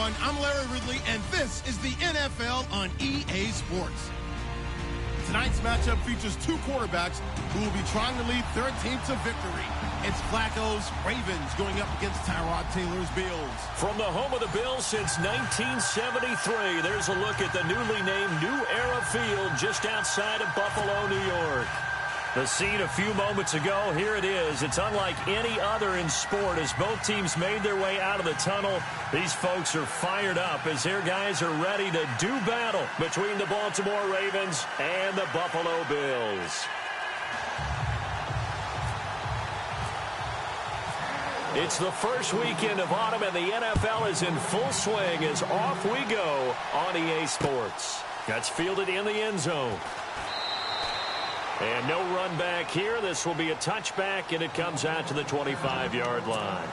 everyone. I'm Larry Ridley, and this is the NFL on EA Sports. Tonight's matchup features two quarterbacks who will be trying to lead their team to victory. It's Flacco's Ravens going up against Tyrod Taylor's Bills. From the home of the Bills since 1973, there's a look at the newly named New Era Field just outside of Buffalo, New York. The scene a few moments ago, here it is. It's unlike any other in sport as both teams made their way out of the tunnel. These folks are fired up as their guys are ready to do battle between the Baltimore Ravens and the Buffalo Bills. It's the first weekend of autumn and the NFL is in full swing as off we go on EA Sports. That's fielded in the end zone. And no run back here. This will be a touchback, and it comes out to the 25-yard line.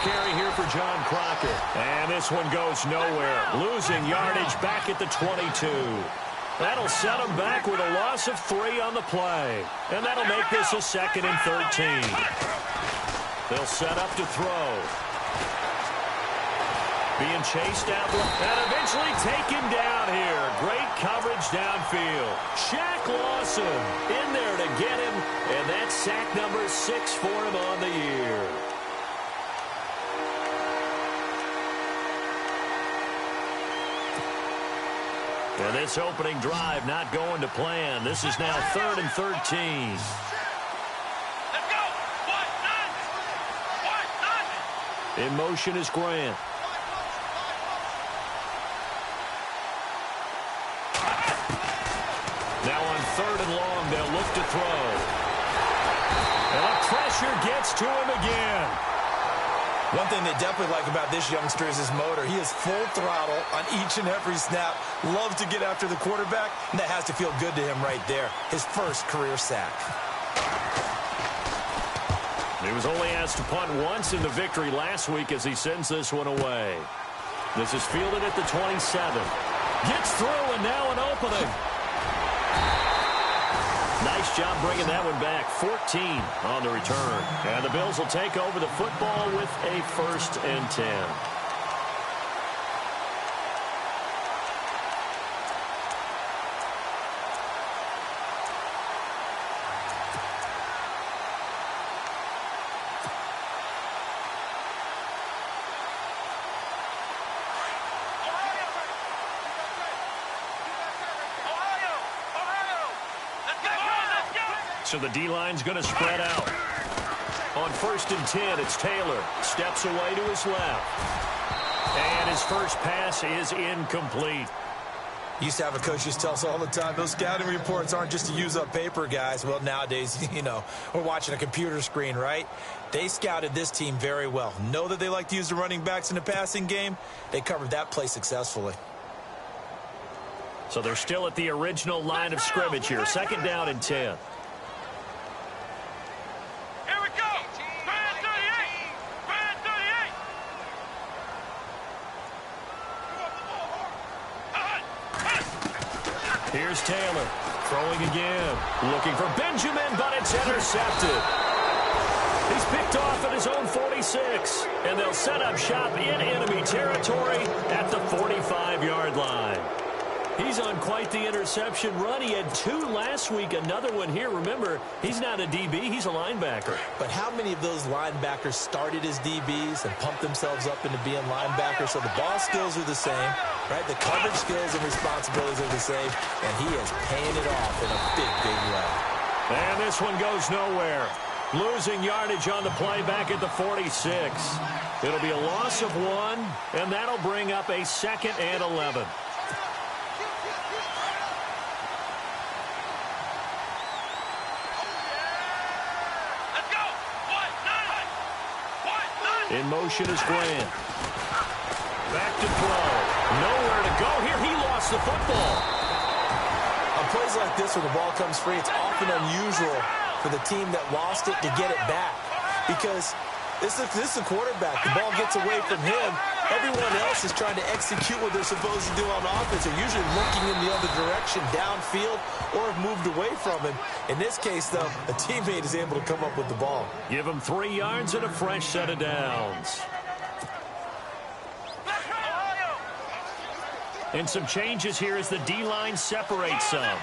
Carry here for John Crockett. And this one goes nowhere. Losing yardage back at the 22. That'll set them back with a loss of 3 on the play. And that'll make this a 2nd and 13. They'll set up to throw. Being chased out and eventually taken down here. Great coverage downfield. Shaq Lawson in there to get him. And that's sack number 6 for him on the year. And this opening drive not going to plan. This is now 3rd and 13. Let's go. In motion is Grant. Now on 3rd and long, they'll look to throw. And the pressure gets to him again. One thing they definitely like about this youngster is his motor. He is full throttle on each and every snap. Loves to get after the quarterback, and that has to feel good to him right there. His first career sack. He was only asked to punt once in the victory last week as he sends this one away. This is fielded at the 27. Gets through, and now an opening. Nice job bringing that one back. 14 on the return. And the Bills will take over the football with a 1st and 10. So the D-line's going to spread out. On 1st and 10, it's Taylor. Steps away to his left. And his first pass is incomplete. Used to have a coach used to tell us all the time, those scouting reports aren't just to use up paper, guys. Well, nowadays, we're watching a computer screen, right? They scouted this team very well. Know that they like to use the running backs in the passing game. They covered that play successfully. So they're still at the original line of scrimmage here. 2nd down and 10. Here's Taylor, throwing again, looking for Benjamin, but it's intercepted. He's picked off at his own 46, and they'll set up shop in enemy territory at the 45-yard line. He's on quite the interception run. He had 2 last week, another one here. Remember, he's not a DB, he's a linebacker. But how many of those linebackers started as DBs and pumped themselves up into being linebackers? So the ball skills are the same, right? The coverage skills and responsibilities are the same, and he is paying it off in a big, big way. And this one goes nowhere. Losing yardage on the play back at the 46. It'll be a loss of 1, and that'll bring up a 2nd and 11. In motion is Grant. Back to throw. Nowhere to go here. He lost the football. On plays like this where the ball comes free, it's often unusual for the team that lost it to get it back. Because this is a quarterback. The ball gets away from him. Everyone else is trying to execute what they're supposed to do on offense. They're usually looking in the other direction, downfield, or have moved away from him. In this case, though, a teammate is able to come up with the ball. Give him 3 yards and a fresh set of downs. And some changes here as the D-line separates some.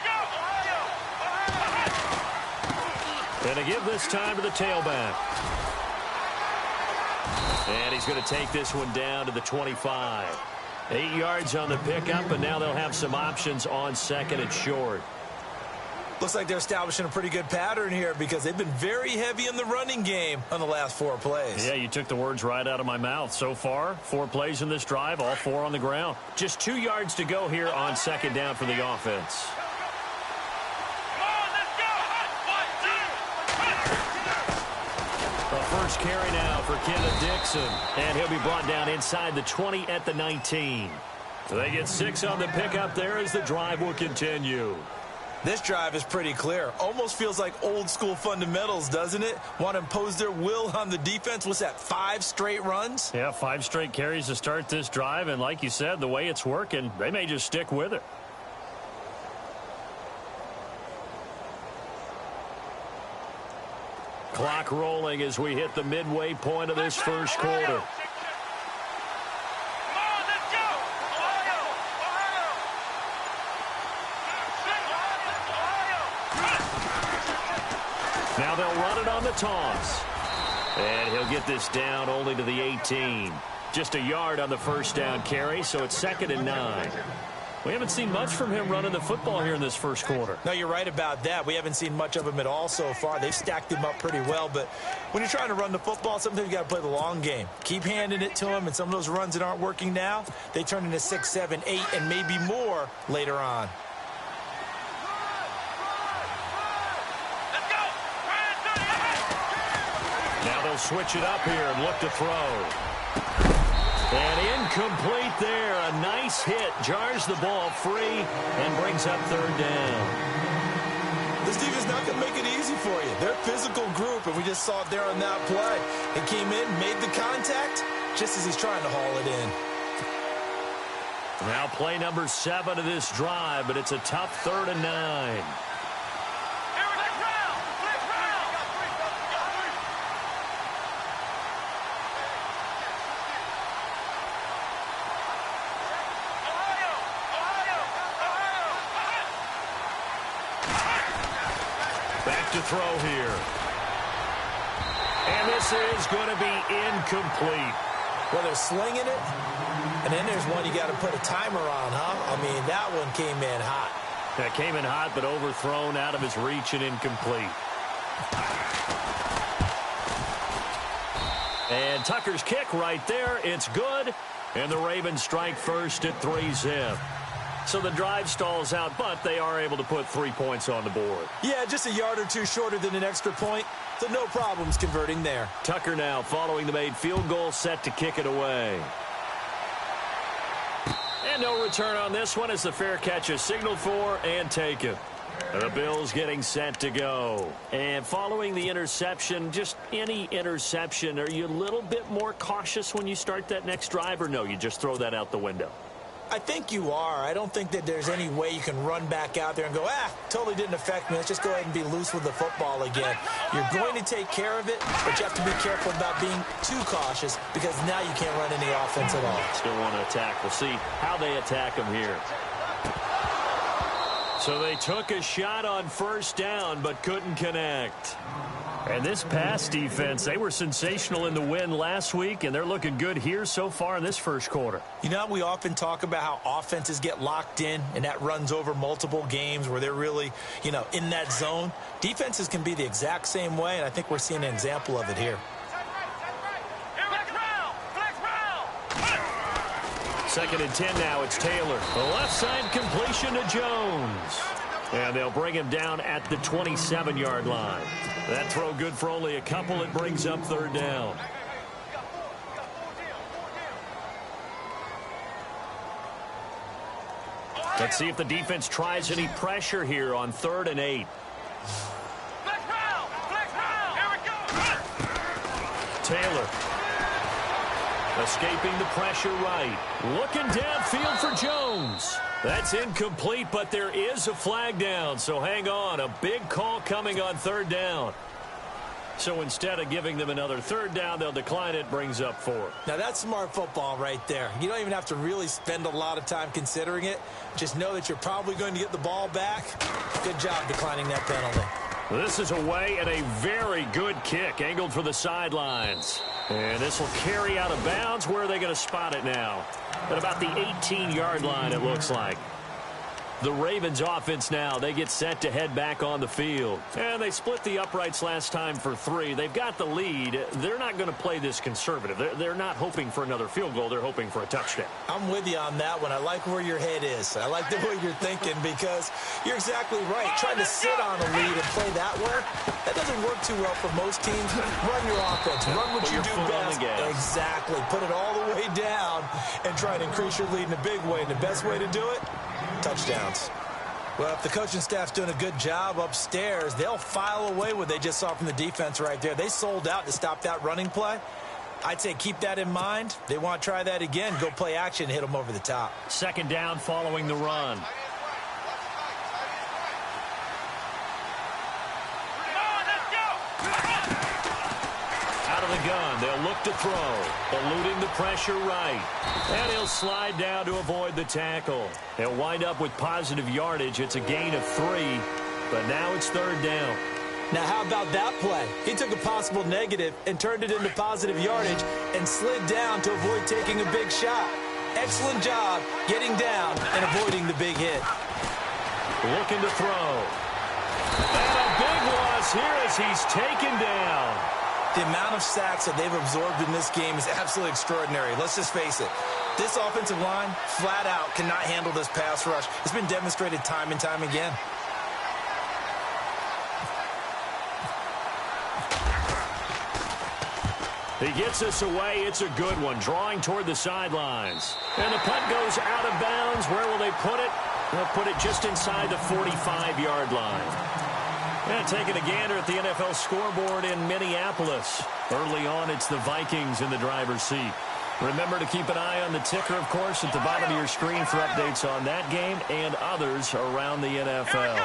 And to give this time to the tailback. And he's going to take this one down to the 25. 8 yards on the pickup, and now they'll have some options on second and short. Looks like they're establishing a pretty good pattern here because they've been very heavy in the running game on the last 4 plays. Yeah, you took the words right out of my mouth. So far, 4 plays in this drive, all 4 on the ground. Just 2 yards to go here on second down for the offense. The first carry now for Kenneth Dixon. And he'll be brought down inside the 20 at the 19. So they get 6 on the pickup there as the drive will continue. This drive is pretty clear. Almost feels like old school fundamentals, doesn't it? Want to impose their will on the defense. What's that, 5 straight runs? Yeah, 5 straight carries to start this drive. And like you said, the way it's working, they may just stick with it. Clock rolling as we hit the midway point of this first quarter. Now they'll run it on the toss. And he'll get this down only to the 18. Just a yard on the first down carry, so it's 2nd and 9. We haven't seen much from him running the football here in this first quarter. No, you're right about that. We haven't seen much of him at all so far. They've stacked him up pretty well, but when you're trying to run the football, sometimes you got to play the long game. Keep handing it to him, and some of those runs that aren't working now, they turn into 6, 7, 8, and maybe more later on. Now they'll switch it up here and look to throw. And incomplete there. A nice hit. Jars the ball free and brings up 3rd down. This defense not going to make it easy for you. They're a physical group, and we just saw it there on that play. It came in, made the contact, just as he's trying to haul it in. Now play number 7 of this drive, but it's a tough 3rd and 9. To throw here. And this is going to be incomplete. Well, they're slinging it, and then there's one you got to put a timer on, huh? I mean, that one came in hot. That came in hot, but overthrown out of his reach and incomplete. And Tucker's kick right there. It's good. And the Ravens strike first at 3-zip. So the drive stalls out, but they are able to put 3 points on the board. Yeah, just a yard or 2 shorter than an extra point, so no problems converting there. Tucker now following the made field goal, set to kick it away. And no return on this one as the fair catch is signaled for and taken. The Bills getting set to go. And following the interception, just any interception, are you a little bit more cautious when you start that next drive, or no, you just throw that out the window? I think you are. I don't think that there's any way you can run back out there and go, totally didn't affect me. Let's just go ahead and be loose with the football again. You're going to take care of it, but you have to be careful about being too cautious because now you can't run any offense at all. Still want to attack. We'll see how they attack him here. So they took a shot on first down but couldn't connect. And this pass defense, they were sensational in the win last week, and they're looking good here so far in this first quarter. You know, we often talk about how offenses get locked in, and that runs over multiple games where they're really, in that zone. Defenses can be the exact same way, and I think we're seeing an example of it here. 2nd and 10 now. It's Taylor. The left side completion to Jones. And they'll bring him down at the 27-yard line. That throw good for only a couple. It brings up 3rd down. Let's see if the defense tries any pressure here on 3rd and 8. Taylor. Escaping the pressure right. Looking downfield for Jones. That's incomplete, but there is a flag down, so hang on. A big call coming on 3rd down. So instead of giving them another 3rd down, they'll decline it, brings up 4. Now, that's smart football right there. You don't even have to really spend a lot of time considering it. Just know that you're probably going to get the ball back. Good job declining that penalty. This is away and a very good kick, angled for the sidelines. And this will carry out of bounds. Where are they going to spot it now? At about the 18-yard line, it looks like. The Ravens offense now, they get set to head back on the field. And they split the uprights last time for 3. They've got the lead. They're not going to play this conservative. They're not hoping for another field goal. They're hoping for a touchdown. I'm with you on that one. I like where your head is. I like the way you're thinking because you're exactly right. Trying to sit on a lead and play that way, that doesn't work too well for most teams. Run your offense. Run what you do best. Exactly. Put it all the way down and try and increase your lead in a big way. And the best way to do it, touchdowns. Well, if the coaching staff's doing a good job upstairs, they'll file away what they just saw from the defense right there. They sold out to stop that running play. I'd say keep that in mind. They want to try that again. Go play action, hit them over the top. 2nd down following the run. Out of the gun, they'll look to throw. Eluding the pressure right. And he'll slide down to avoid the tackle. He'll wind up with positive yardage. It's a gain of 3, but now it's 3rd down. Now, how about that play? He took a possible negative and turned it into positive yardage and slid down to avoid taking a big shot. Excellent job getting down and avoiding the big hit. Looking to throw. And a big loss here as he's taken down. The amount of sacks that they've absorbed in this game is absolutely extraordinary. Let's just face it. This offensive line, flat out, cannot handle this pass rush. It's been demonstrated time and time again. He gets us away. It's a good one. Drawing toward the sidelines. And the punt goes out of bounds. Where will they put it? They'll put it just inside the 45-yard line. And taking a gander at the NFL scoreboard in Minneapolis. Early on, it's the Vikings in the driver's seat. Remember to keep an eye on the ticker, of course, at the bottom of your screen for updates on that game and others around the NFL.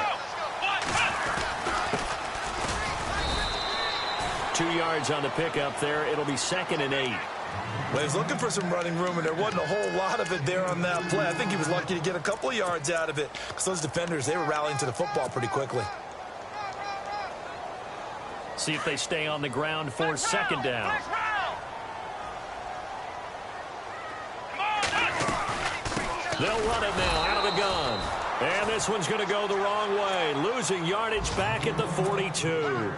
2 yards on the pickup there. It'll be 2nd and 8. Well, he was looking for some running room, and there wasn't a whole lot of it there on that play. I think he was lucky to get a couple of yards out of it because those defenders, they were rallying to the football pretty quickly. See if they stay on the ground for 2nd down. They'll run it now out of the gun. And this one's going to go the wrong way. Losing yardage back at the 42.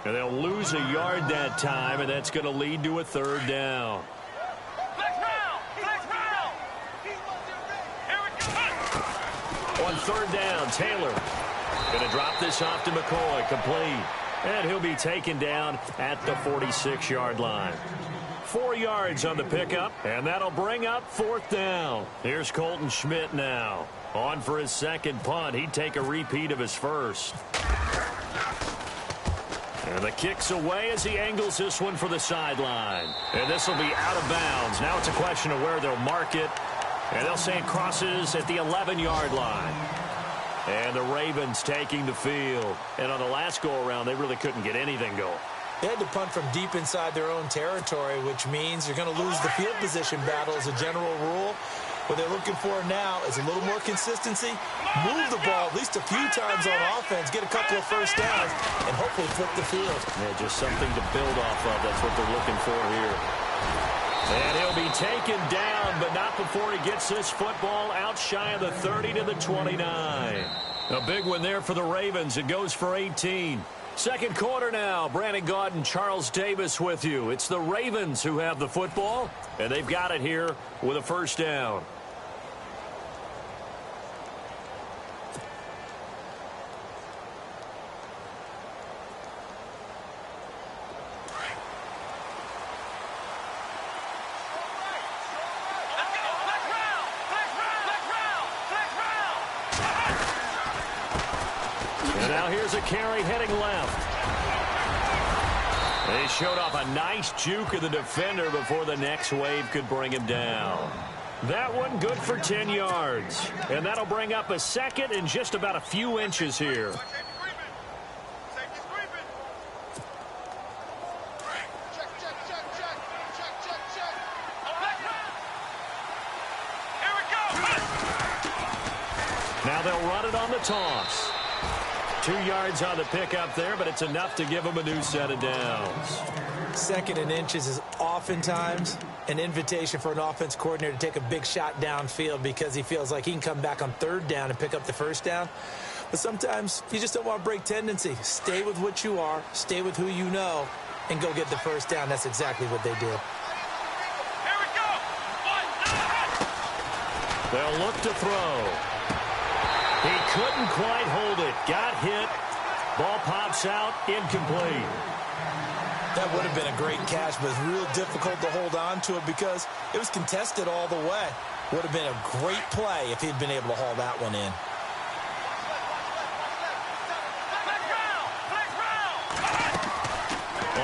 And they'll lose a yard that time, and that's going to lead to a 3rd down. On 3rd down, Taylor going to drop this off to McCoy, complete. And he'll be taken down at the 46-yard line. 4 yards on the pickup, and that'll bring up 4th down. Here's Colton Schmidt now. On for his 2nd punt. He'd take a repeat of his first. And the kick's away as he angles this one for the sideline. And this will be out of bounds. Now it's a question of where they'll mark it. And they'll say it crosses at the 11-yard line. And the Ravens taking the field. And on the last go-around, they really couldn't get anything going. They had to punt from deep inside their own territory, which means you're going to lose the field position battle as a general rule. What they're looking for now is a little more consistency, move the ball at least a few times on offense, get a couple of first downs, and hopefully flip the field. Yeah, just something to build off of. That's what they're looking for here. And he'll be taken down, but not before he gets this football out shy of the 30 to the 29. A big one there for the Ravens. It goes for 18. 2nd quarter now. Brandon Gaudin, Charles Davis with you. It's the Ravens who have the football, and they've got it here with a 1st down. Now here's a carry heading left. They showed off a nice juke of the defender before the next wave could bring him down. That one good for 10 yards. And that'll bring up a second and just about a few inches here. Now they'll run it on the toss. 2 yards on the pickup there, but it's enough to give them a new set of downs. Second and inches is oftentimes an invitation for an offense coordinator to take a big shot downfield because he feels like he can come back on third down and pick up the first down. But sometimes you just don't want to break tendency. Stay with what you are, stay with who you know, and go get the first down. That's exactly what they did. Here we go. They'll look to throw. He couldn't quite hold it. Got hit. Ball pops out. Incomplete. That would have been a great catch, but it's real difficult to hold on to it because it was contested all the way. Would have been a great play if he'd been able to haul that one in.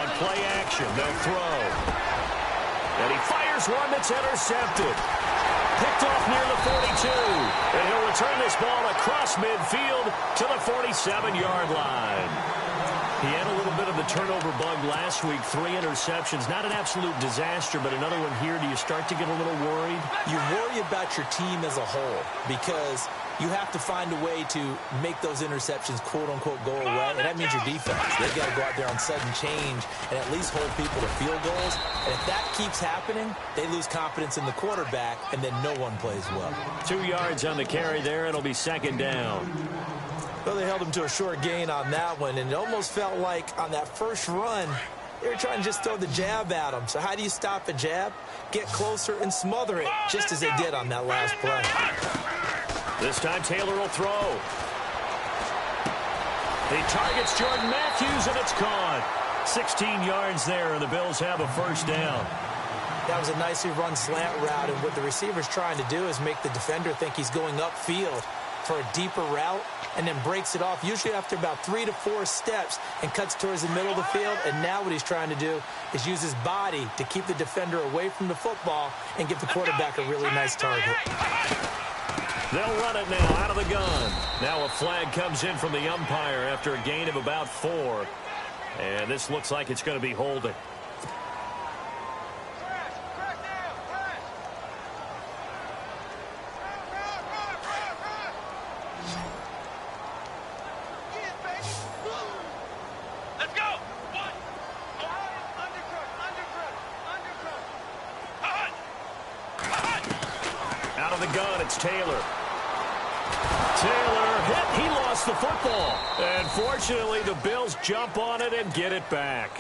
On play action, they'll throw. And he fires one that's intercepted. Picked off near the 42. And he'll return this ball across midfield to the 47-yard line. He had a little bit of the turnover bug last week. 3 interceptions. Not an absolute disaster, but another one here. Do you start to get a little worried? You worry about your team as a whole because you have to find a way to make those interceptions, quote-unquote, go away, and that means your defense. They've got to go out there on sudden change and at least hold people to field goals. And if that keeps happening, they lose confidence in the quarterback, and then no one plays well. 2 yards on the carry there. It'll be second down. Well, they held him to a short gain on that one, and it almost felt like on that first run, they were trying to just throw the jab at him. So how do you stop a jab? Get closer and smother it, just as they did on that last play. This time Taylor will throw. He targets Jordan Matthews, and it's caught. 16 yards there, and the Bills have a first down. That was a nicely run slant route, and what the receiver's trying to do is make the defender think he's going upfield for a deeper route, and then breaks it off, usually after about 3 to 4 steps, and cuts towards the middle of the field. And now what he's trying to do is use his body to keep the defender away from the football and give the quarterback a really nice target. They'll run it now out of the gun. Now a flag comes in from the umpire after a gain of about 4. And this looks like it's going to be holding. Taylor. Taylor hit. He lost the football. And fortunately, the Bills jump on it and get it back.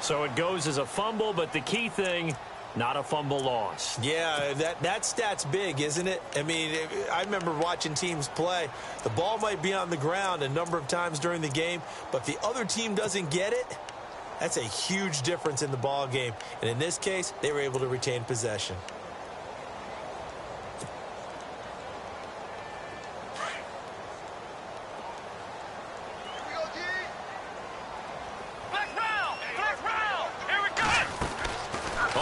So it goes as a fumble, but the key thing, not a fumble loss. Yeah, that stat's big, isn't it? I mean, I remember watching teams play. The ball might be on the ground a number of times during the game, but if the other team doesn't get it, that's a huge difference in the ball game. And in this case, they were able to retain possession.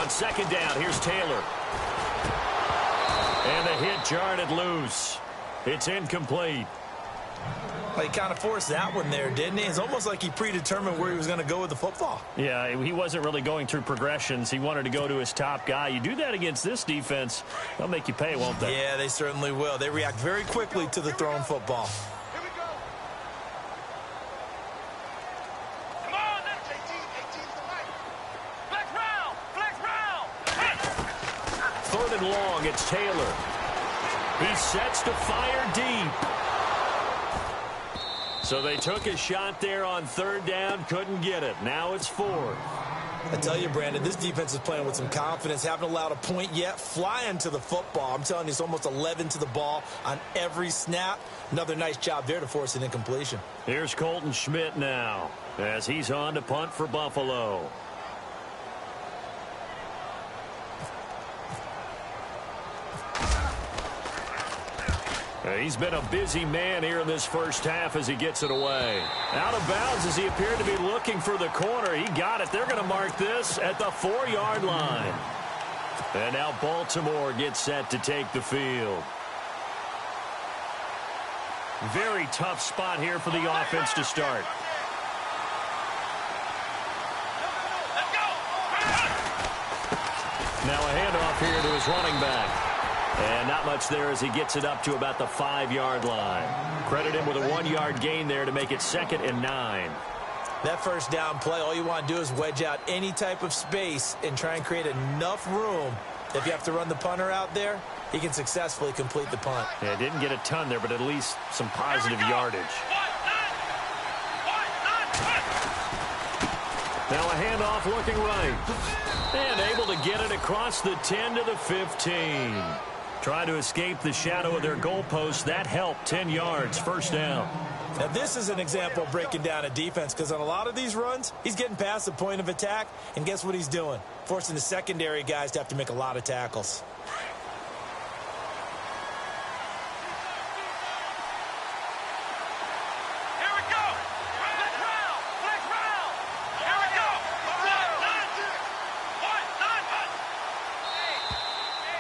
Second down, here's Taylor. And the hit jarred it loose. It's incomplete. Well, he kind of forced that one there, didn't he? It's almost like he predetermined where he was going to go with the football. Yeah, he wasn't really going through progressions. He wanted to go to his top guy. You do that against this defense, they'll make you pay, won't they? Yeah, they certainly will. They react very quickly to the thrown football. Long, it's Taylor. He sets to fire deep. So they took a shot there on third down, couldn't get it. Now it's 4th. I tell you, Brandon, this defense is playing with some confidence. Haven't allowed a point yet. Flying to the football. I'm telling you, it's almost 11 to the ball on every snap. Another nice job there to force an incompletion. Here's Colton Schmidt now as he's on to punt for Buffalo. He's been a busy man here in this first half as he gets it away. Out of bounds as he appeared to be looking for the corner. He got it. They're going to mark this at the 4-yard line. And now Baltimore gets set to take the field. Very tough spot here for the offense to start. Now a handoff here to his running back. And not much there as he gets it up to about the 5-yard line. Credit him with a 1-yard gain there to make it 2nd and 9. That first down play, all you want to do is wedge out any type of space and try and create enough room. If you have to run the punter out there, he can successfully complete the punt. Yeah, didn't get a ton there, but at least some positive yardage. Now a handoff looking right. And able to get it across the 10 to the 15. Trying to escape the shadow of their goalpost. That helped. 10 yards, first down. Now this is an example of breaking down a defense, because on a lot of these runs, he's getting past the point of attack, and guess what he's doing? Forcing the secondary guys to have to make a lot of tackles.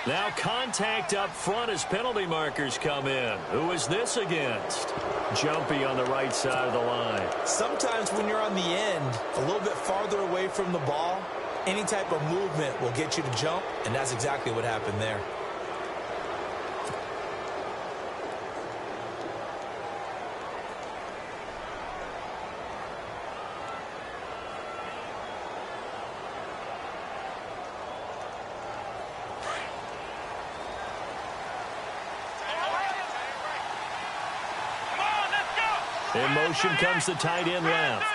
Now contact up front as penalty markers come in. Who is this against? Jumpy on the right side of the line. Sometimes when you're on the end, a little bit farther away from the ball, any type of movement will get you to jump, and that's exactly what happened there. In motion comes the tight end left.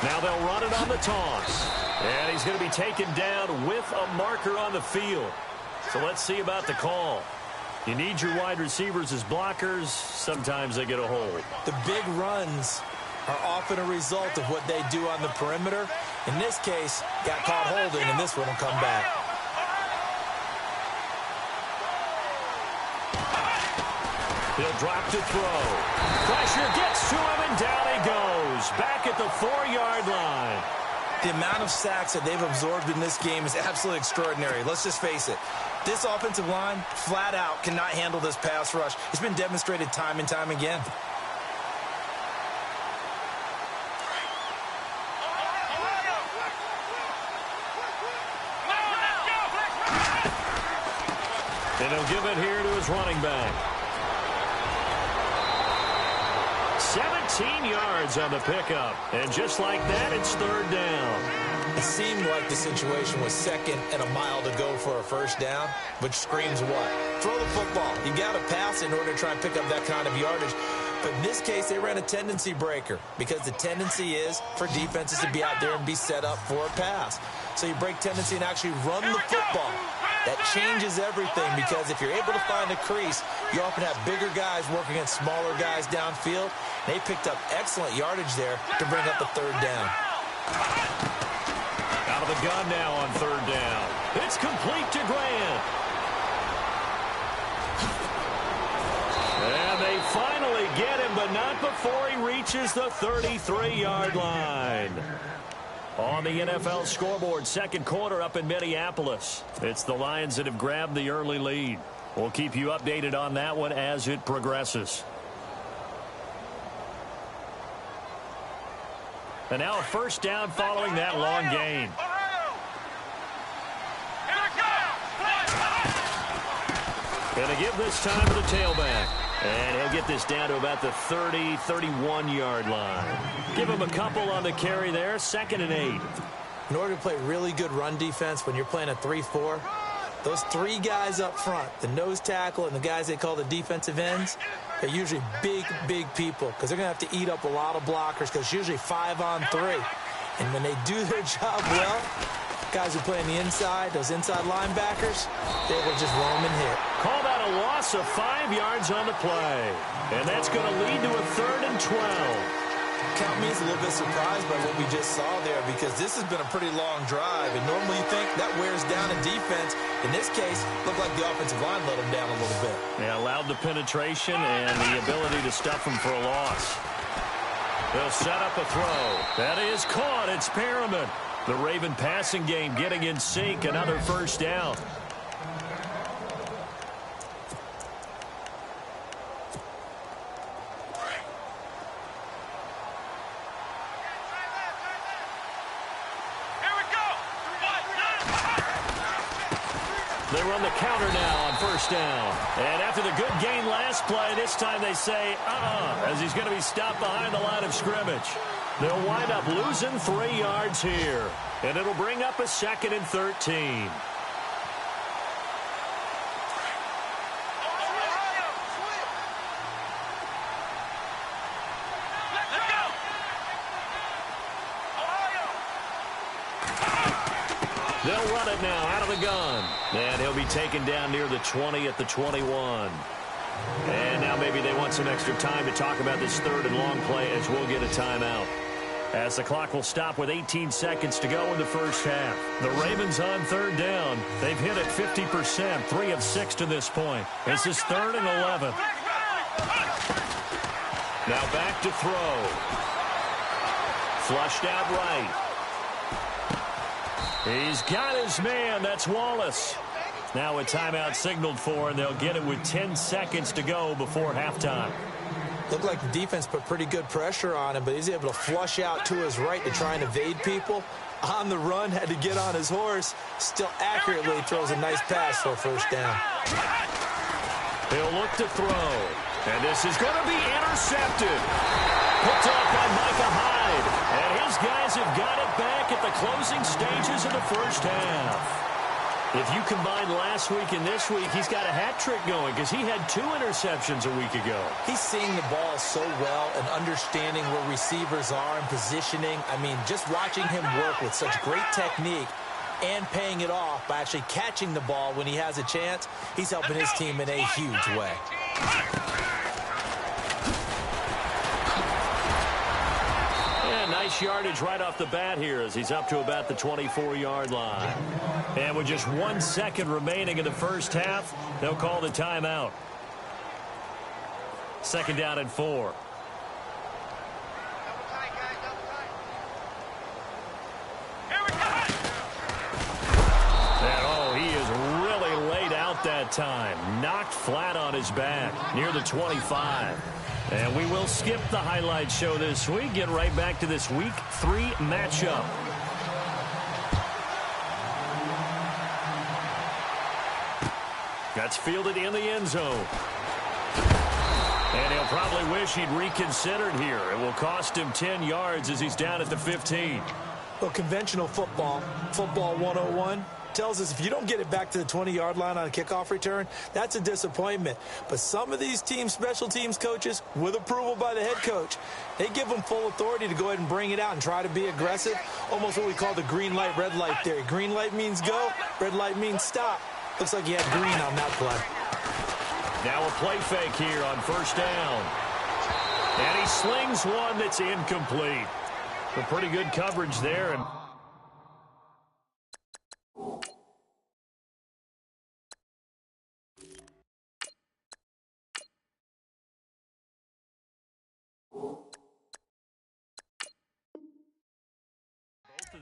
Now they'll run it on the toss. And he's going to be taken down with a marker on the field. So let's see about the call. You need your wide receivers as blockers. Sometimes they get a hold. The big runs are often a result of what they do on the perimeter. In this case, got caught holding, and this one will come back. He'll drop to throw. Pressure gets to him, and down he goes. Back at the 4-yard line. The amount of sacks that they've absorbed in this game is absolutely extraordinary. Let's just face it. This offensive line, flat out, cannot handle this pass rush. It's been demonstrated time and time again. And he'll give it here to his running back. 17 yards on the pickup. And just like that, it's 3rd down. It seemed like the situation was 2nd and a mile to go for a first down, which screams what? Throw the football. You got to pass in order to try and pick up that kind of yardage. But in this case, they ran a tendency breaker, because the tendency is for defenses to be out there and be set up for a pass. So you break tendency and actually run the football. That changes everything, because if you're able to find a crease, you often have bigger guys working against smaller guys downfield. They picked up excellent yardage there to bring up the 3rd down. Out of the gun now on 3rd down. It's complete to Grant. And they finally get him, but not before he reaches the 33-yard line. On the NFL scoreboard, 2nd quarter up in Minneapolis. It's the Lions that have grabbed the early lead. We'll keep you updated on that one as it progresses. And now a first down following that long gain. Going to give this time to the tailback. And he'll get this down to about the 30, 31-yard line. Give him a couple on the carry there. 2nd and 8. In order to play really good run defense when you're playing a 3-4, those 3 guys up front, the nose tackle and the guys they call the defensive ends, they're usually big, big people, because they're going to have to eat up a lot of blockers, because it's usually 5 on 3. And when they do their job well, guys who play on the inside, those inside linebackers, they will just roam and hit. Call that a loss of 5 yards on the play. And that's going to lead to a 3rd and 12. count me as a little bit surprised by what we just saw there, because this has been a pretty long drive, and normally you think that wears down a defense. In this case, looked like the offensive line let them down a little bit. Yeah, allowed the penetration and the ability to stuff them for a loss. They'll set up a throw. That is caught. It's Perriman. The Raven passing game getting in sync. Another first down. They run the counter now on first down. And after the good gain last play, this time they say, as he's going to be stopped behind the line of scrimmage. They'll wind up losing 3 yards here. And it'll bring up a 2nd and 13. They'll run it now out of the gun. And he'll be taken down near the 20 at the 21. And now maybe they want some extra time to talk about this 3rd and long play, as we'll get a timeout. As the clock will stop with 18 seconds to go in the first half. The Ravens on 3rd down. They've hit it 50%, 3 of 6 to this point. This is 3rd and 11. Now back to throw. Flushed out right. He's got his man. That's Wallace. Now a timeout signaled for, and they'll get it with 10 seconds to go before halftime. Looked like the defense put pretty good pressure on him, but he's able to flush out to his right to try and evade people. On the run, had to get on his horse. Still accurately throws a nice pass for a first down. He'll look to throw. And this is going to be intercepted. Picked off by Micah Hyde. And his guys have got it back at the closing stages of the first half. If you combine last week and this week, he's got a hat trick going because he had 2 interceptions a week ago. He's seeing the ball so well and understanding where receivers are and positioning. I mean, just watching him work with such great technique and paying it off by actually catching the ball when he has a chance, he's helping his team in a huge way. Nice yardage right off the bat here as he's up to about the 24-yard line. And with just 1 second remaining in the first half, they'll call the timeout. 2nd down and 4. And he is really laid out that time. Knocked flat on his back near the 25. And we will skip the highlight show this week. Get right back to this Week 3 matchup. That's fielded in the end zone. And he'll probably wish he'd reconsidered here. It will cost him 10 yards as he's down at the 15. Well, conventional football 101, tells us if you don't get it back to the 20-yard line on a kickoff return, that's a disappointment. But some of these team special teams coaches, with approval by the head coach, they give them full authority to go ahead and bring it out and try to be aggressive, almost what we call the green light, red light theory. Green light means go, red light means stop. Looks like he had green on that play. Now a play fake here on first down. And he slings one that's incomplete. A pretty good coverage there. And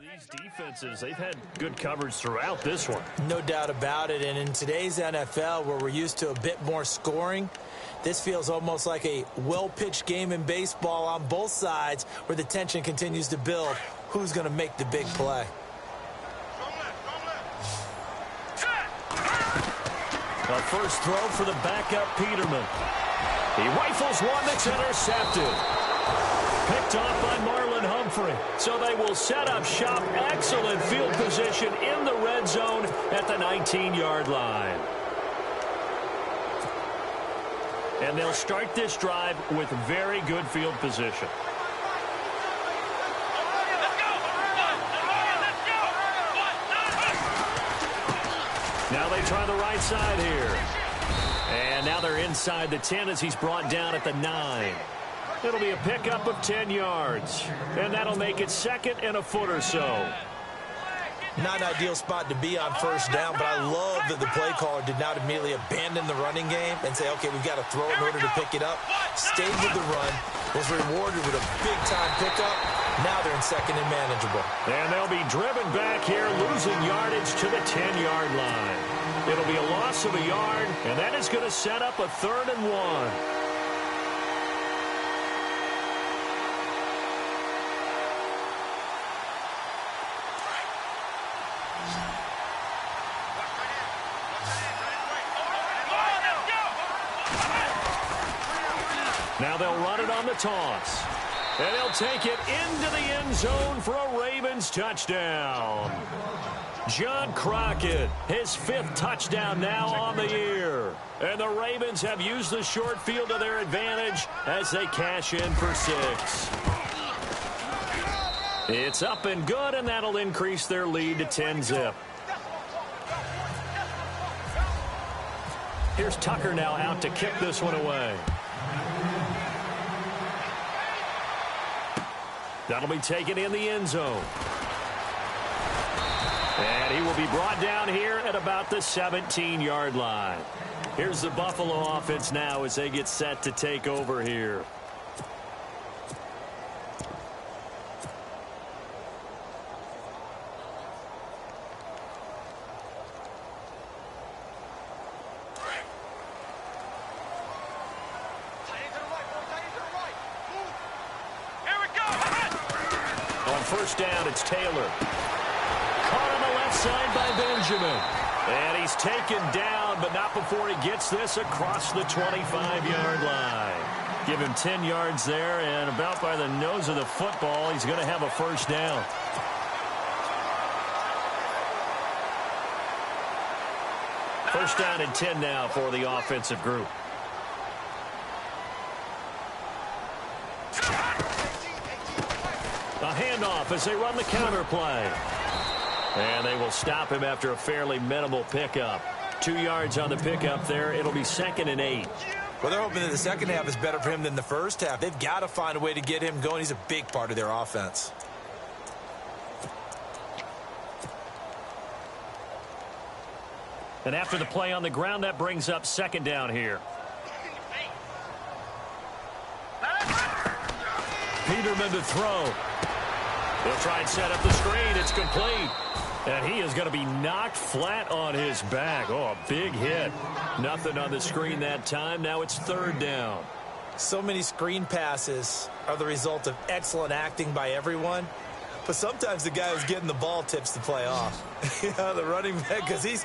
these defenses, they've had good coverage throughout this one. No doubt about it. And in today's NFL, where we're used to a bit more scoring, this feels almost like a well-pitched game in baseball on both sides where the tension continues to build. Who's going to make the big play? A first throw for the backup Peterman. He rifles one that's intercepted. Picked off by Marlon Humphrey. So they will set up shop. Excellent field position in the red zone at the 19-yard line. And they'll start this drive with very good field position. Now they try the right side here. And now they're inside the 10 as he's brought down at the 9. It'll be a pickup of 10 yards. And that'll make it 2nd and a foot or so. Not an ideal spot to be on first down, but I love that the play caller did not immediately abandon the running game and say, okay, we've got to throw it in order to pick it up. Stayed with the run, was rewarded with a big-time pickup. Now they're in 2nd and manageable. And they'll be driven back here, losing yardage to the 10-yard line. It'll be a loss of a yard, and that is going to set up a 3rd and 1. Now they'll run it on the toss. And they'll take it into the end zone for a Ravens touchdown. John Crockett, his 5th touchdown now on the year. And the Ravens have used the short field to their advantage as they cash in for 6. It's up and good, and that'll increase their lead to 10-zip. Here's Tucker now out to kick this one away. That'll be taken in the end zone. And he will be brought down here at about the 17-yard line. Here's the Buffalo offense now as they get set to take over here. First down, it's Taylor. Caught on the left side by Benjamin. And he's taken down, but not before he gets this across the 25-yard line. Give him 10 yards there, and about by the nose of the football, he's going to have a first down. First down and 10 now for the offensive group. A handoff as they run the counter play. And they will stop him after a fairly minimal pickup. 2 yards on the pickup there. It'll be 2nd and 8. Well, they're hoping that the second half is better for him than the first half. They've got to find a way to get him going. He's a big part of their offense. And after the play on the ground, that brings up 2nd down here. Peterman to throw. They'll try and set up the screen. It's complete. And he is going to be knocked flat on his back. Oh, a big hit. Nothing on the screen that time. Now it's 3rd down. So many screen passes are the result of excellent acting by everyone. But sometimes the guy who's getting the ball tips the play off. The running back, because he's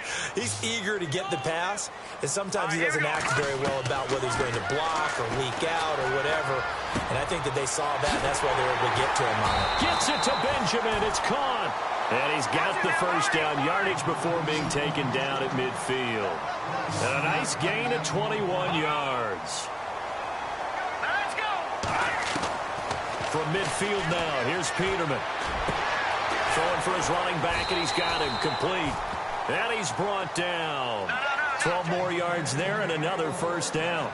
eager to get the pass, and sometimes he doesn't act very well about whether he's going to block or leak out or whatever. And I think that they saw that, and that's why they were able to get to him on it. Gets it to Benjamin. It's caught. And he's got the first down yardage before being taken down at midfield. And a nice gain of 21 yards. Let's go. From midfield now, here's Peterman. Throwing for his running back, and he's got him complete. And he's brought down. 12 more yards there and another first down.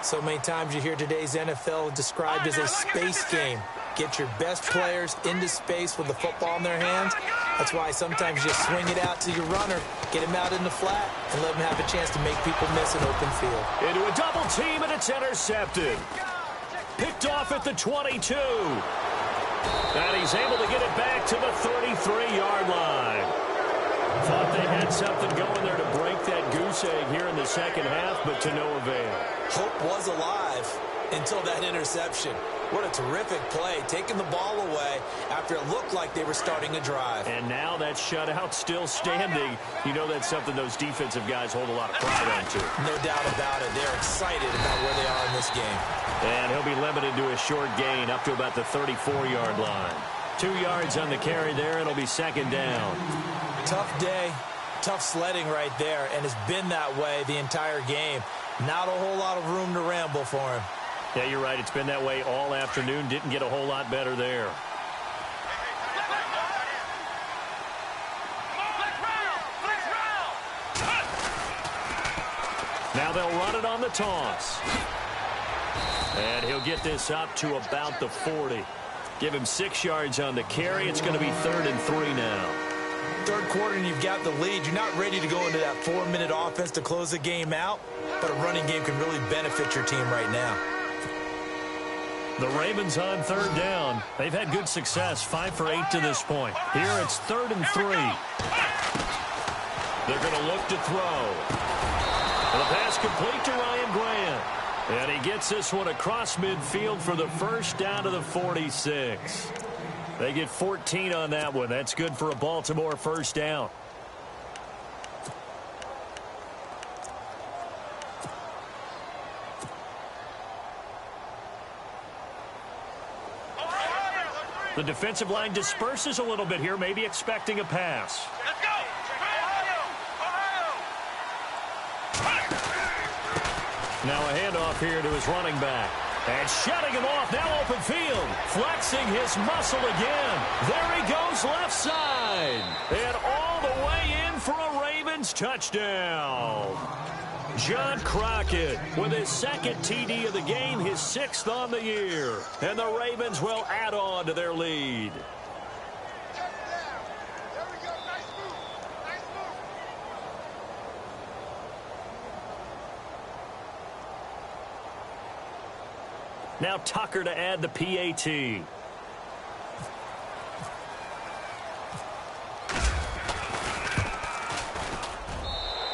So many times you hear today's NFL described as a space game. Get your best players into space with the football in their hands. That's why sometimes you just swing it out to your runner, get him out in the flat, and let him have a chance to make people miss an open field. Into a double team, and it's intercepted. Picked off at the 22. And he's able to get it back to the 33-yard line. Thought they had something going there to break that goose egg here in the second half, but to no avail. Hope was alive until that interception. What a terrific play, taking the ball away after it looked like they were starting a drive. And now that shutout still standing. You know that's something those defensive guys hold a lot of pride on, too. No doubt about it. They're excited about where they are in this game. And he'll be limited to a short gain up to about the 34-yard line. 2 yards on the carry there. It'll be 2nd down. Tough day, tough sledding right there, and it's been that way the entire game. Not a whole lot of room to ramble for him. Yeah, you're right. It's been that way all afternoon. Didn't get a whole lot better there. Now they'll run it on the toss. And he'll get this up to about the 40. Give him 6 yards on the carry. It's going to be 3rd and 3 now. Third quarter and you've got the lead. You're not ready to go into that 4-minute offense to close the game out, but a running game can really benefit your team right now. The Ravens on 3rd down. They've had good success, 5 for 8 to this point. Here it's 3rd and 3. They're going to look to throw. The pass complete to Ryan Grant. And he gets this one across midfield for the first down to the 46. They get 14 on that one. That's good for a Baltimore first down. The defensive line disperses a little bit here, maybe expecting a pass. Let's go! Now a handoff here to his running back. And shutting him off, now open field. Flexing his muscle again. There he goes left side. And all the way in for a Ravens touchdown. John Crockett with his 2nd TD of the game, his 6th on the year. And the Ravens will add on to their lead. Now Tucker to add the PAT.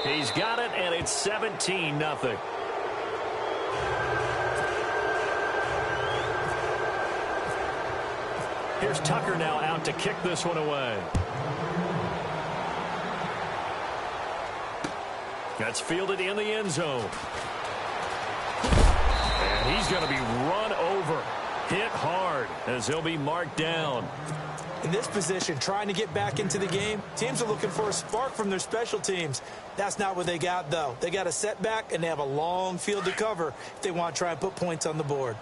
He's got it, and it's 17-0. Here's Tucker now out to kick this one away. That's fielded in the end zone. And he's going to be run over, hit hard, as he'll be marked down. In this position, trying to get back into the game, teams are looking for a spark from their special teams. That's not what they got, though. They got a setback, and they have a long field to cover if they want to try and put points on the board.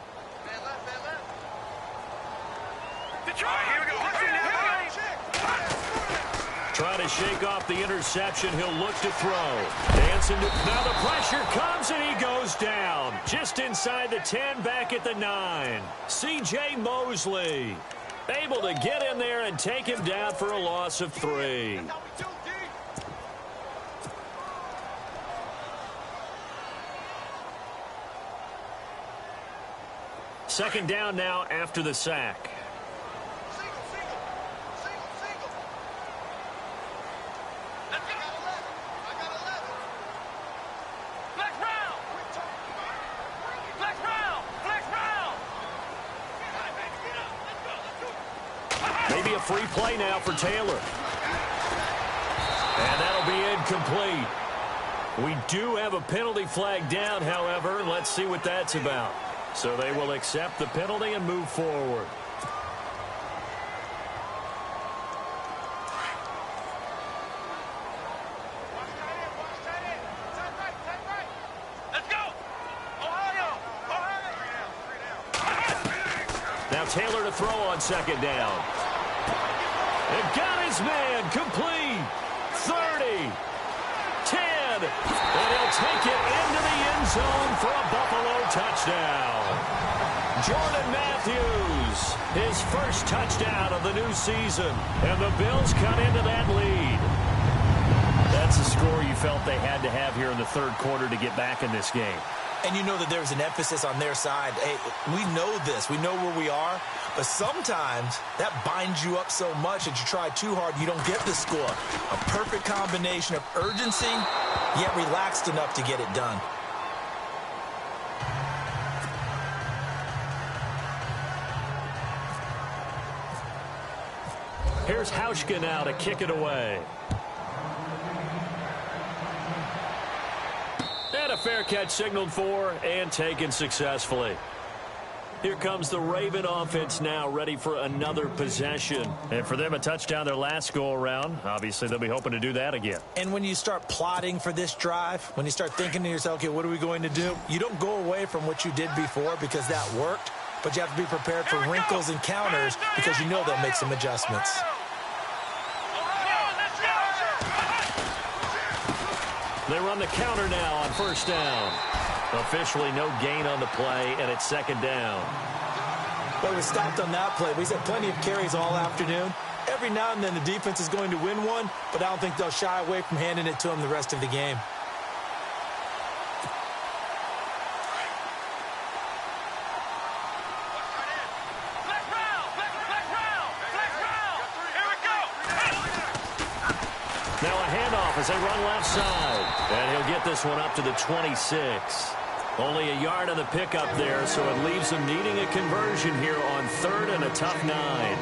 Trying to shake off the interception. He'll look to throw. Dancing to, now the pressure comes and he goes down. Just inside the 10, back at the 9. C.J. Mosley able to get in there and take him down for a loss of 3. Second down now after the sack. Maybe a free play now for Taylor. And that'll be incomplete. We do have a penalty flag down, however. Let's see what that's about. So they will accept the penalty and move forward. Now Taylor to throw on second down. And got his man complete. 30, 10, and he'll take it into the end zone for a Buffalo touchdown. Jordan Matthews, his first touchdown of the new season, and the Bills cut into that lead. That's a score you felt they had to have here in the third quarter to get back in this game. And you know that there's an emphasis on their side. Hey, we know this. We know where we are. But sometimes that binds you up so much that you try too hard, you don't get the score. A perfect combination of urgency, yet relaxed enough to get it done. Here's Hauschka now to kick it away. And a fair catch signaled for and taken successfully. Here comes the Raven offense now, ready for another possession. And for them, a touchdown their last go-around. Obviously, they'll be hoping to do that again. And when you start plotting for this drive, when you start thinking to yourself, okay, what are we going to do? You don't go away from what you did before because that worked, but you have to be prepared for wrinkles and counters because you know they'll make some adjustments. They run the counter now on first down. Officially no gain on the play, and it's second down. Well, we stopped on that play. We've had plenty of carries all afternoon. Every now and then the defense is going to win one, but I don't think they'll shy away from handing it to them the rest of the game. Now a handoff as they run left side. And he'll get this one up to the 26. Only a yard on the pickup there, so it leaves them needing a conversion here on 3rd and a tough 9.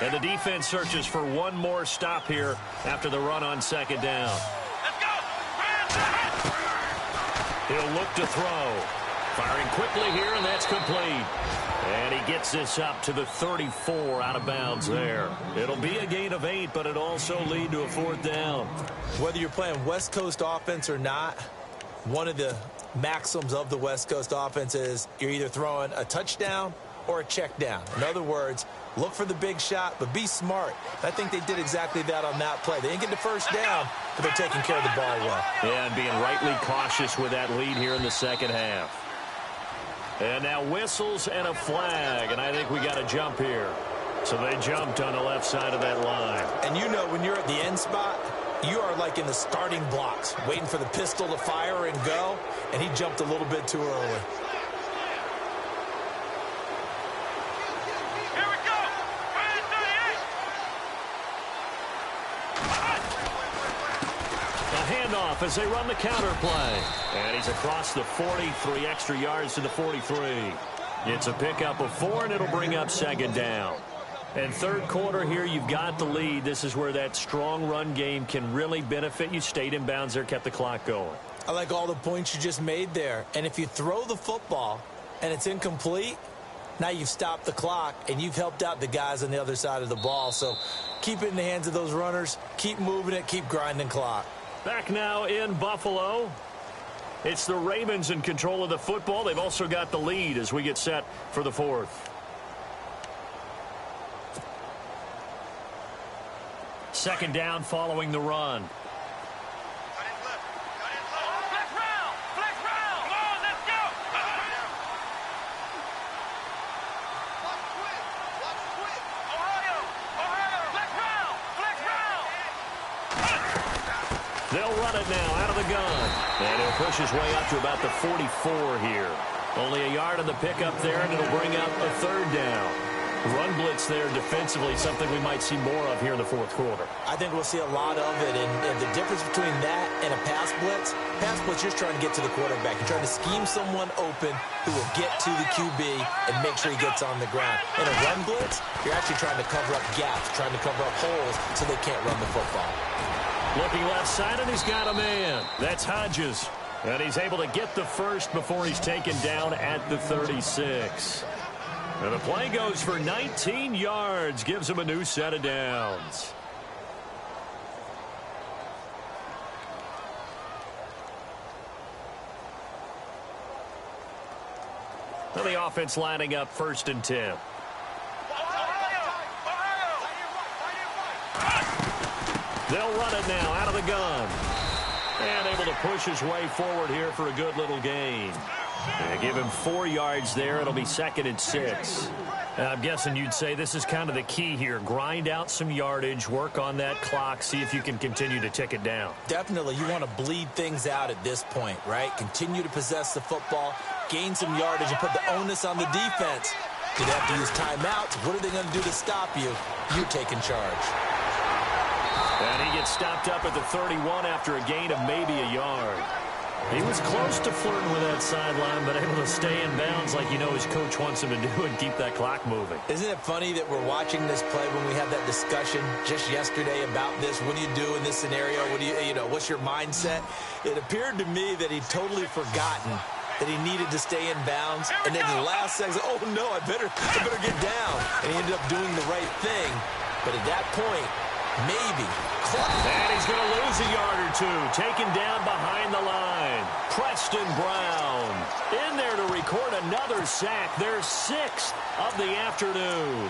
And the defense searches for one more stop here after the run on second down. Let's go! He'll look to throw. Firing quickly here, and that's complete. And he gets this up to the 34 out of bounds there. It'll be a gain of 8, but it'll also lead to a 4th down. Whether you're playing West Coast offense or not, one of the maxims of the West Coast offense is you're either throwing a touchdown or a check down. In other words, look for the big shot, but be smart. I think they did exactly that on that play. They didn't get the first down, but they're taking care of the ball well. Yeah, and being rightly cautious with that lead here in the second half. And now whistles and a flag, and I think we got a jump here. So they jumped on the left side of that line. And you know when you're at the end spot, you are like in the starting blocks, waiting for the pistol to fire and go, and he jumped a little bit too early. Here we go! A handoff as they run the counter play. And he's across the 40, 3 extra yards to the 43. It's a pickup of 4, and it'll bring up second down. And third quarter here, you've got the lead. This is where that strong run game can really benefit you. Stayed in bounds there, kept the clock going. I like all the points you just made there. And if you throw the football and it's incomplete, now you've stopped the clock and you've helped out the guys on the other side of the ball. So keep it in the hands of those runners. Keep moving it. Keep grinding clock. Back now in Buffalo. It's the Ravens in control of the football. They've also got the lead as we get set for the 4th. Second down following the run. Flex round! Flex round! Come on, let's go! Ohio! Ohio! Flex round! Flex round! They'll run it now out of the gun. And he'll push his way up to about the 44 here. Only a yard on the pickup there, and it'll bring up a 3rd down. Run blitz there defensively, something we might see more of here in the 4th quarter. I think we'll see a lot of it, and the difference between that and a pass blitz, you're trying to get to the quarterback. You're trying to scheme someone open who will get to the QB and make sure he gets on the ground. In a run blitz, you're actually trying to cover up gaps, trying to cover up holes so they can't run the football. Looking left side, and he's got a man. That's Hodges. And he's able to get the first before he's taken down at the 36. And the play goes for 19 yards, gives him a new set of downs. Well, the offense lining up 1st and 10. They'll run it now out of the gun. And able to push his way forward here for a good little gain. And give him 4 yards there. It'll be 2nd and 6. And I'm guessing you'd say this is kind of the key here. Grind out some yardage, work on that clock, see if you can continue to tick it down. Definitely, you want to bleed things out at this point, right? Continue to possess the football, gain some yardage, and put the onus on the defense. Do they have to use timeouts? What are they going to do to stop you? You taking charge. And he gets stopped up at the 31 after a gain of maybe a yard. He was close to flirting with that sideline, but able to stay in bounds like you know his coach wants him to do and keep that clock moving. Isn't it funny that we're watching this play when we had that discussion just yesterday about this? What do you do in this scenario? What do you know, what's your mindset? It appeared to me that he'd totally forgotten that he needed to stay in bounds. And then the last second, oh no, I better get down. And he ended up doing the right thing. But at that point, maybe. And he's going to lose a yard or two. Taken down behind the line. Preston Brown in there to record another sack. Their 6th of the afternoon.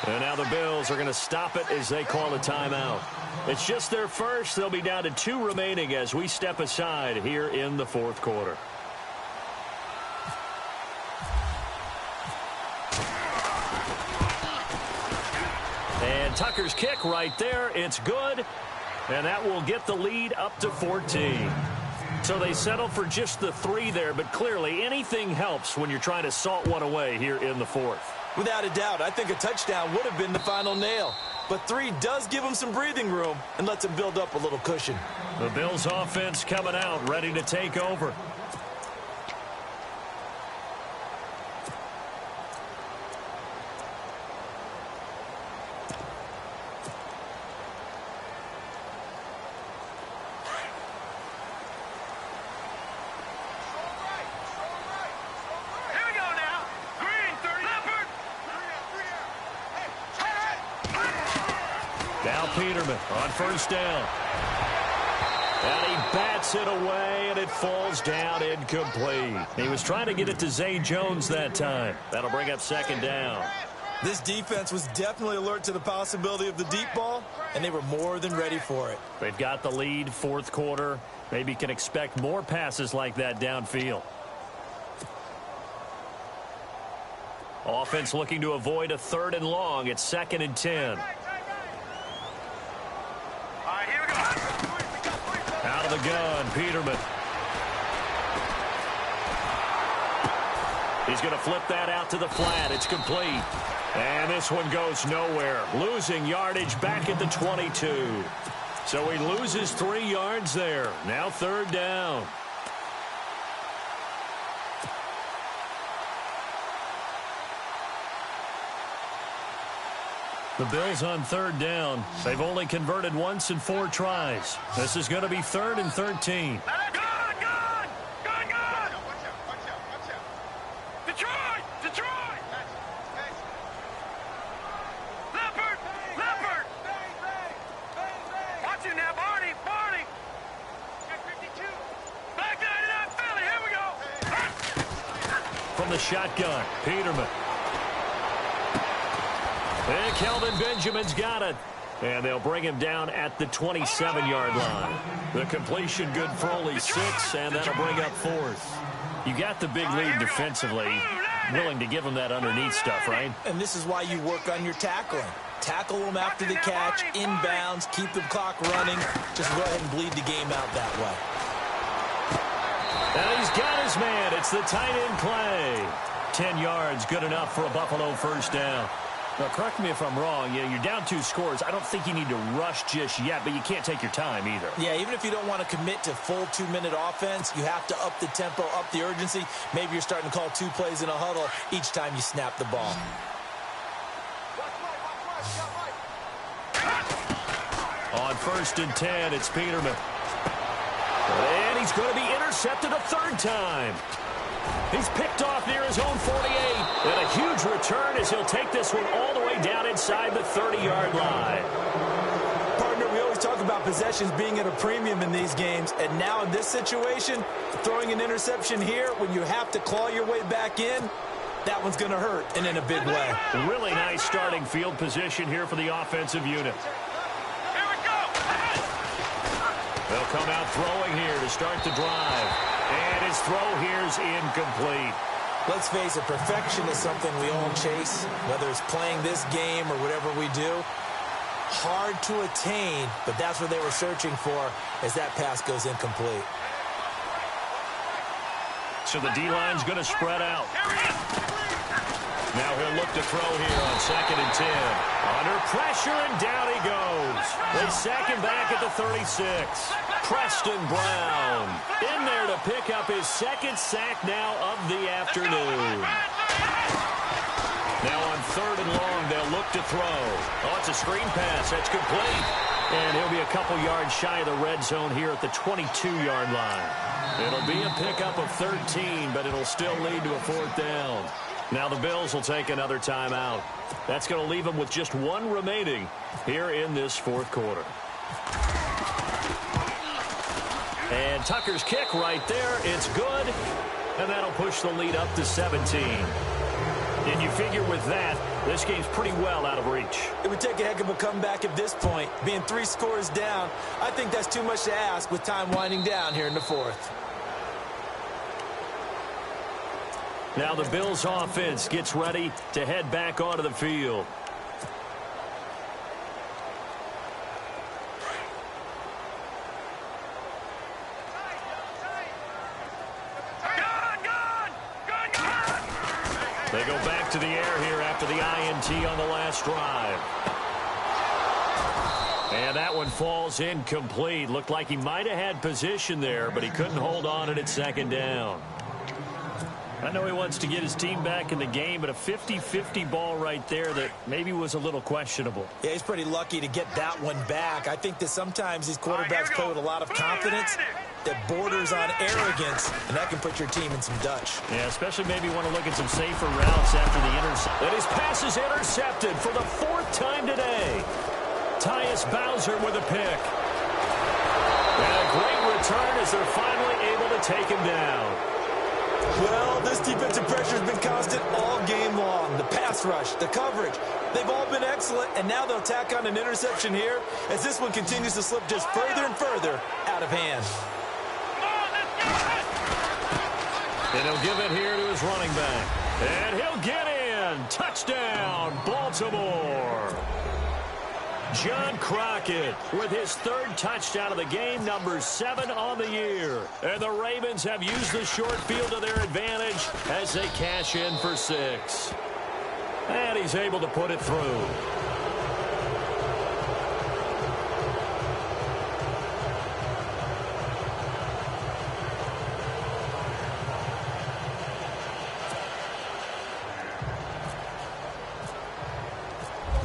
And now the Bills are going to stop it as they call a timeout. It's just their first. They'll be down to 2 remaining as we step aside here in the fourth quarter. And Tucker's kick right there. It's good. And that will get the lead up to 14. So they settle for just the 3 there, but clearly anything helps when you're trying to salt one away here in the fourth. Without a doubt, I think a touchdown would have been the final nail. But 3 does give them some breathing room and lets them build up a little cushion. The Bills offense coming out, ready to take over. On first down. And he bats it away, and it falls down incomplete. He was trying to get it to Zay Jones that time. That'll bring up second down. This defense was definitely alert to the possibility of the deep ball, and they were more than ready for it. They've got the lead, fourth quarter. Maybe can expect more passes like that downfield. Offense looking to avoid a 3rd and long. It's 2nd and 10. Out of the gun, Peterman. He's going to flip that out to the flat. It's complete. And this one goes nowhere. Losing yardage back at the 22. So he loses 3 yards there. Now 3rd down. The Bills on 3rd down. They've only converted once in 4 tries. This is going to be 3rd and 13. Leopard! Watch it now, Barney! Check 52. Back 99, Philly, here we go! From the shotgun, Peterman. And Kelvin Benjamin's got it. And they'll bring him down at the 27-yard line. The completion good for only 6, and that'll bring up 4th. You got the big lead defensively. Willing to give him that underneath stuff, right? And this is why you work on your tackling. Tackle them after the catch, inbounds, keep the clock running. Just go ahead and bleed the game out that way. And he's got his man. It's the tight end Clay. 10 yards, good enough for a Buffalo first down. Now, correct me if I'm wrong. You're down 2 scores. I don't think you need to rush just yet, but you can't take your time either. Yeah, even if you don't want to commit to full 2-minute offense, you have to up the tempo, up the urgency. Maybe you're starting to call 2 plays in a huddle each time you snap the ball. On 1st and 10, it's Peterman. And he's going to be intercepted a 3rd time. He's picked off near his own 48. And a huge return as he'll take this one all the way down inside the 30-yard line. Partner, we always talk about possessions being at a premium in these games. And now in this situation, throwing an interception here when you have to claw your way back in, that one's going to hurt, and in a big way. Really nice starting field position here for the offensive unit. Here we go! They'll come out throwing here to start the drive. And his throw here's incomplete. Let's face it, perfection is something we all chase, whether it's playing this game or whatever we do. Hard to attain, but that's what they were searching for as that pass goes incomplete. So the D-line's going to spread out. Now he'll look to throw here on 2nd and 10. Under pressure, and down he goes. They sack him back at the 36. Preston Brown in there to pick up his 2nd sack now of the afternoon. Now on 3rd and long, they'll look to throw. Oh, it's a screen pass. That's complete. And he'll be a couple yards shy of the red zone here at the 22-yard line. It'll be a pickup of 13, but it'll still lead to a 4th down. Now the Bills will take another timeout. That's going to leave them with just 1 remaining here in this 4th quarter. And Tucker's kick right there. It's good. And that'll push the lead up to 17. And you figure with that, this game's pretty well out of reach. It would take a heck of a comeback at this point. Being 3 scores down, I think that's too much to ask with time winding down here in the 4th. Now the Bills offense gets ready to head back onto the field. They go back to the air here after the INT on the last drive. And that one falls incomplete. Looked like he might have had position there, but he couldn't hold on at second down. I know he wants to get his team back in the game, but a 50-50 ball right there that maybe was a little questionable. Yeah, he's pretty lucky to get that one back. I think that sometimes these quarterbacks play with a lot of confidence that borders on arrogance, and that can put your team in some Dutch. Yeah, especially maybe want to look at some safer routes after the intercept. And his pass is intercepted for the 4th time today. Tyus Bowser with a pick. And a great return as they're finally able to take him down. Well, this defensive pressure has been constant all game long. The pass rush, the coverage, they've all been excellent, and now they'll tack on an interception here as this one continues to slip just further and further out of hand. And he'll give it here to his running back. And he'll get in. Touchdown, Baltimore. John Crockett with his 3rd touchdown of the game, number 7 on the year. And the Ravens have used the short field to their advantage as they cash in for 6. And he's able to put it through.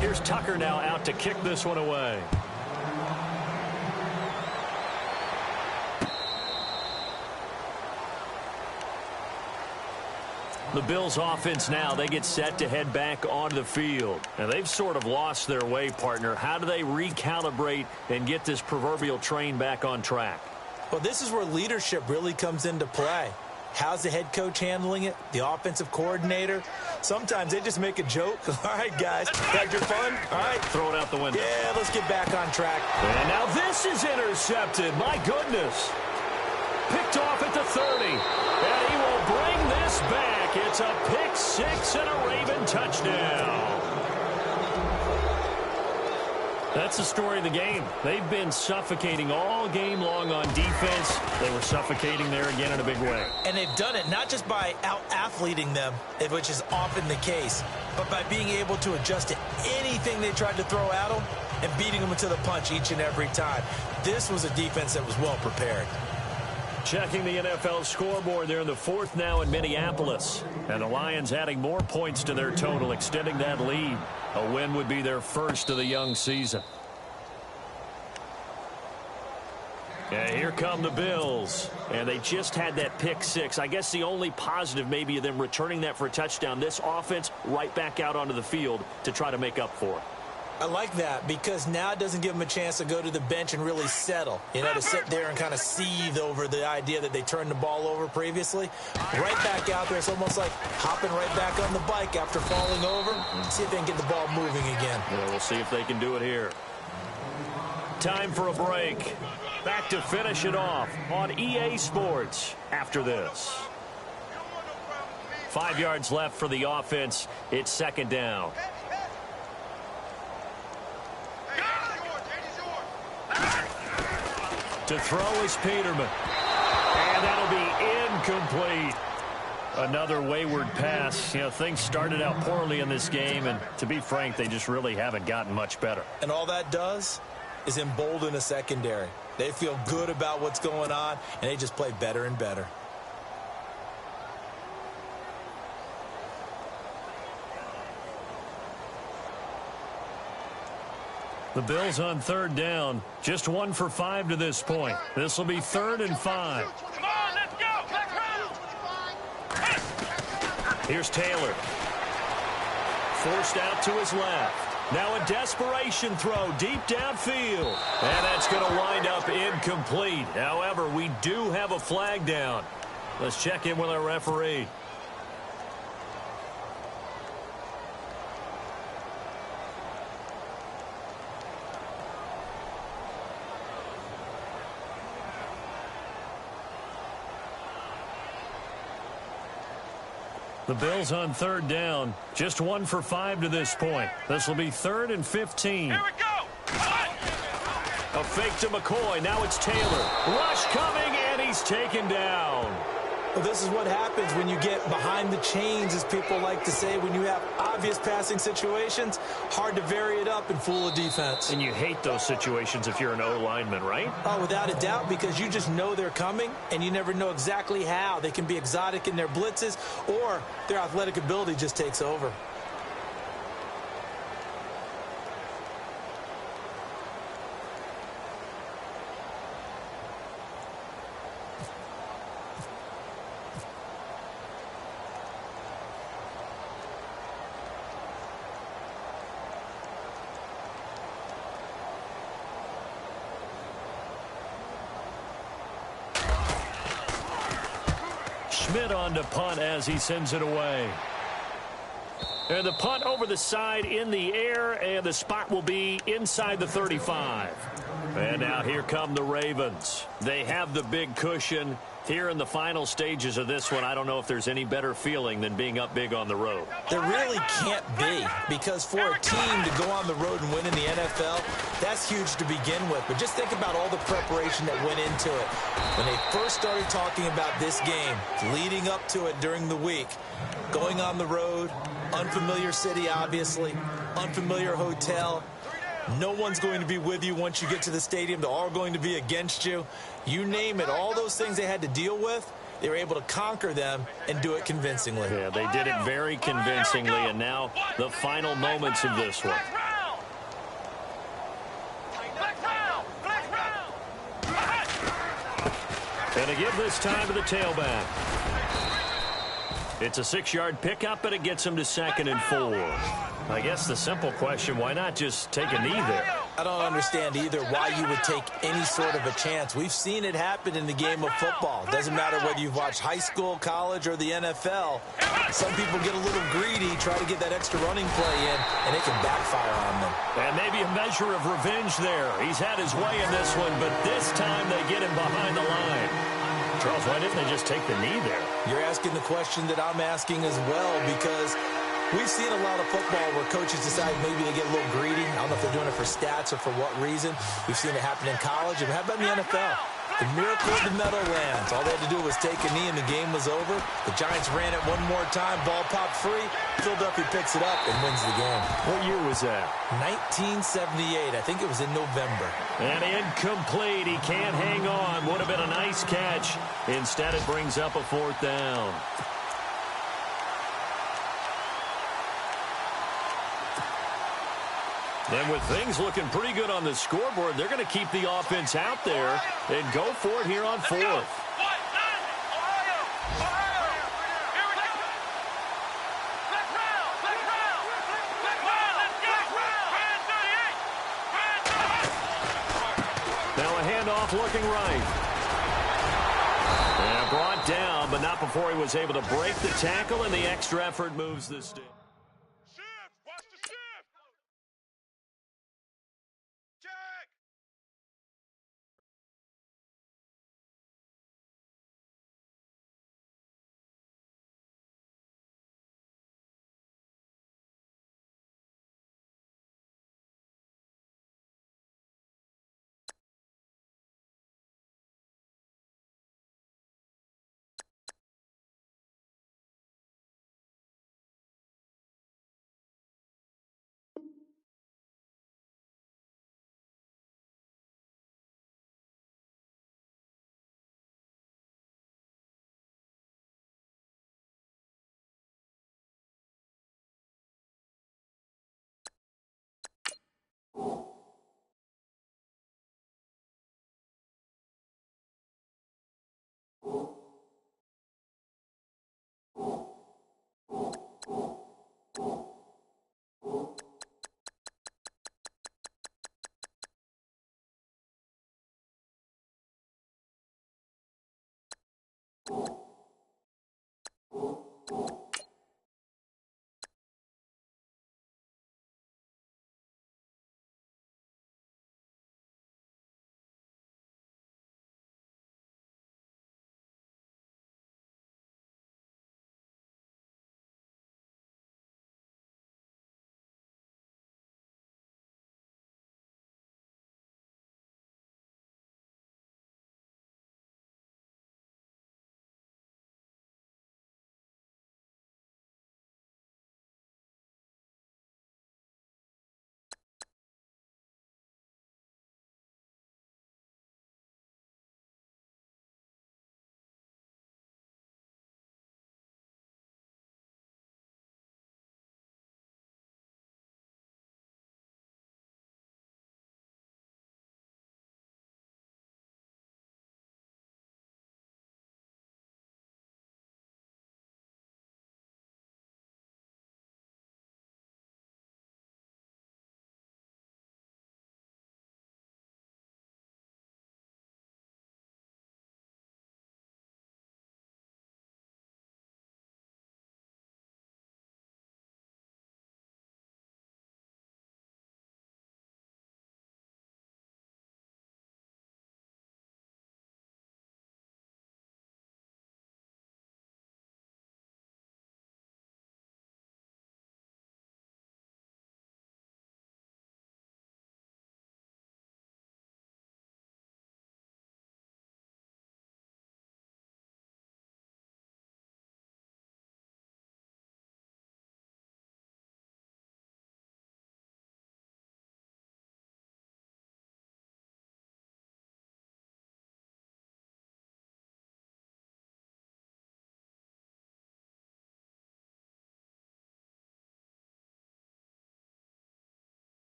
Here's Tucker now out to kick this one away. The Bills offense now, they get set to head back onto the field. Now, they've sort of lost their way, partner. How do they recalibrate and get this proverbial train back on track? Well, this is where leadership really comes into play. How's the head coach handling it? The offensive coordinator? Sometimes they just make a joke. All right, guys, had your fun? All right. Throw it out the window. Yeah, let's get back on track. And now this is intercepted. My goodness. Picked off at the 30. And he will bring this back. It's a pick 6 and a Raven touchdown. That's the story of the game. They've been suffocating all game long on defense. They were suffocating there again in a big way. And they've done it not just by out-athleting them, which is often the case, but by being able to adjust to anything they tried to throw at them and beating them to the punch each and every time. This was a defense that was well prepared. Checking the NFL scoreboard there in the 4th now in Minneapolis. And the Lions adding more points to their total, extending that lead. A win would be their first of the young season. And here come the Bills. And they just had that pick 6. I guess the only positive maybe of them returning that for a touchdown. This offense right back out onto the field to try to make up for it. I like that because now it doesn't give them a chance to go to the bench and really settle. You know, to sit there and kind of seethe over the idea that they turned the ball over previously. Right back out there. It's almost like hopping right back on the bike after falling over. See if they can get the ball moving again. Yeah, we'll see if they can do it here. Time for a break. Back to finish it off on EA Sports after this. 5 yards left for the offense. It's 2nd down. To throw is Peterman. And that'll be incomplete. Another wayward pass. You know, things started out poorly in this game, and to be frank, they just really haven't gotten much better. And all that does is embolden a secondary. They feel good about what's going on, and they just play better and better. The Bills on 3rd down. Just 1 for 5 to this point. This will be 3rd and 5. Come on, let's go. Here's Taylor. Forced out to his left. Now a desperation throw deep downfield. And that's going to wind up incomplete. However, we do have a flag down. Let's check in with our referee. The Bills on third down. Just 1 for 5 to this point. This will be 3rd and 15. Here we go. A fake to McCoy. Now it's Taylor. Rush coming, and he's taken down. Well, this is what happens when you get behind the chains, as people like to say. When you have obvious passing situations, hard to vary it up and fool a defense. And you hate those situations if you're an O-lineman, right? Oh, without a doubt, because you just know they're coming, and you never know exactly how. They can be exotic in their blitzes, or their athletic ability just takes over. Schmidt on to punt as he sends it away. And the punt over the side in the air, and the spot will be inside the 35. And now here come the Ravens. They have the big cushion. Here in the final stages of this one, I don't know if there's any better feeling than being up big on the road. There really can't be, because for a team to go on the road and win in the NFL, that's huge to begin with. But just think about all the preparation that went into it. When they first started talking about this game, leading up to it during the week, going on the road, unfamiliar city, obviously, unfamiliar hotel. No one's going to be with you once you get to the stadium. They're all going to be against you. You name it, all those things they had to deal with, they were able to conquer them and do it convincingly. Yeah, they did it very convincingly, and now the final moments of this one. And a give this time to the tailback. It's a 6-yard pickup, and it gets him to 2nd and 4. I guess the simple question, why not just take a knee there? I don't understand either why you would take any sort of a chance. We've seen it happen in the game of football. It doesn't matter whether you've watched high school, college, or the NFL. Some people get a little greedy, try to get that extra running play in, and it can backfire on them. And maybe a measure of revenge there. He's had his way in this one, but this time they get him behind the line. Charles, why didn't they just take the knee there? You're asking the question that I'm asking as well, because we've seen a lot of football where coaches decide maybe they get a little greedy. I don't know if they're doing it for stats or for what reason. We've seen it happen in college, and how about in the NFL? The miracle of the Meadowlands. All they had to do was take a knee, and the game was over. The Giants ran it one more time. Ball popped free. Philadelphia picks it up and wins the game. What year was that? 1978. I think it was in November. And incomplete. He can't hang on. Would have been a nice catch. Instead, it brings up a 4th down. And with things looking pretty good on the scoreboard, they're going to keep the offense out there and go for it here on 4th. Now a handoff looking right. And brought down, but not before he was able to break the tackle, and the extra effort moves the stick.